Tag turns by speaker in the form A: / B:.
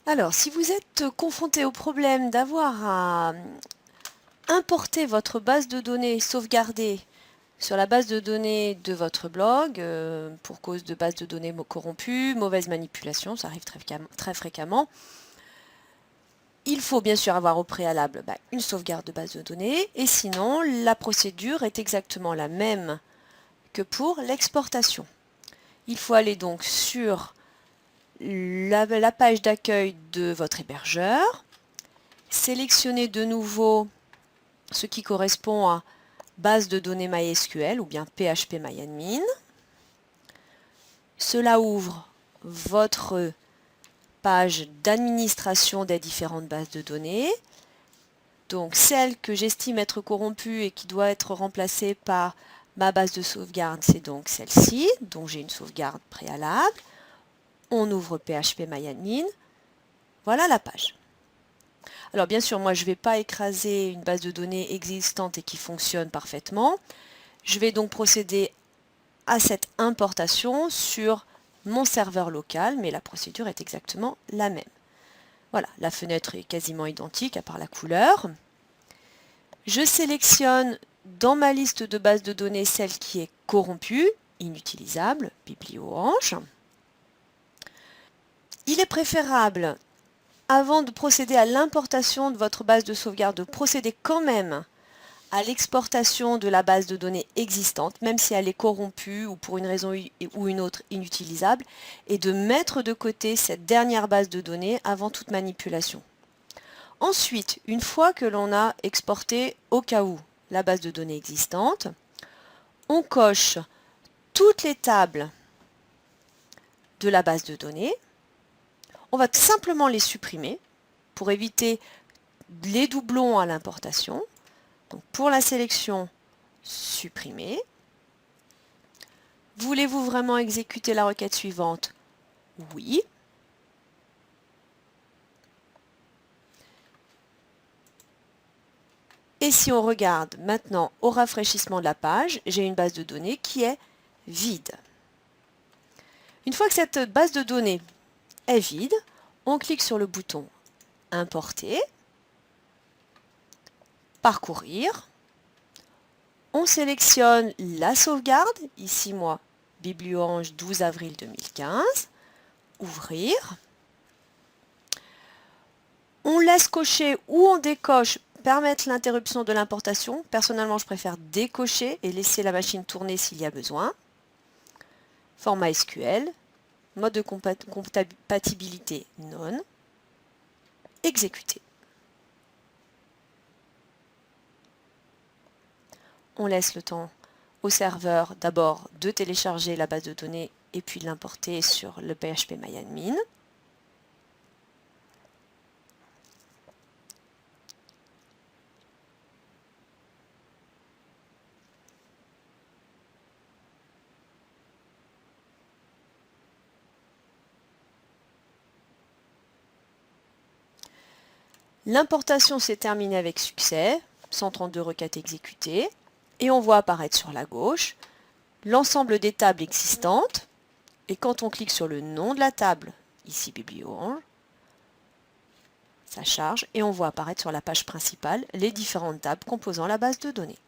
A: Alors, si vous êtes confronté au problème d'avoir à importer votre base de données sauvegardée sur la base de données de votre blog, pour cause de base de données corrompues, mauvaise manipulation, ça arrive très fréquemment, il faut bien sûr avoir au préalable une sauvegarde de base de données, et sinon la procédure est exactement la même que pour l'exportation. Il faut aller donc sur la page d'accueil de votre hébergeur, sélectionner de nouveau ce qui correspond à base de données MySQL ou bien PHP-MyAdmin. Cela ouvre votre page d'administration des différentes bases de données. Donc celle que j'estime être corrompue et qui doit être remplacée par ma base de sauvegarde, c'est donc celle-ci, dont j'ai une sauvegarde préalable. On ouvre PHP-MyAdmin. Voilà la page. Alors bien sûr, moi je ne vais pas écraser une base de données existante et qui fonctionne parfaitement. Je vais donc procéder à cette importation sur mon serveur local, mais la procédure est exactement la même. Voilà, la fenêtre est quasiment identique à part la couleur. Je sélectionne dans ma liste de bases de données celle qui est corrompue, inutilisable, BiblioAnge. Il est préférable, avant de procéder à l'importation de votre base de sauvegarde, de procéder quand même à l'exportation de la base de données existante, même si elle est corrompue ou pour une raison ou une autre inutilisable, et de mettre de côté cette dernière base de données avant toute manipulation. Ensuite, une fois que l'on a exporté au cas où la base de données existante, on coche toutes les tables de la base de données. On va simplement les supprimer pour éviter les doublons à l'importation. Donc pour la sélection, supprimer. Voulez-vous vraiment exécuter la requête suivante? Oui. Et si on regarde maintenant au rafraîchissement de la page, j'ai une base de données qui est vide. Une fois que cette base de données est vide, on clique sur le bouton Importer, Parcourir. On sélectionne la sauvegarde, ici moi, BiblioAnge 12 avril 2015, Ouvrir. On laisse cocher ou on décoche permettre l'interruption de l'importation. Personnellement, je préfère décocher et laisser la machine tourner s'il y a besoin. Format SQL, mode de compatibilité non. Exécuter. On laisse le temps au serveur d'abord de télécharger la base de données et puis de l'importer sur le PHP-MyAdmin. L'importation s'est terminée avec succès, 132 requêtes exécutées, et on voit apparaître sur la gauche l'ensemble des tables existantes, et quand on clique sur le nom de la table, ici BiblioAnge, ça charge, et on voit apparaître sur la page principale les différentes tables composant la base de données.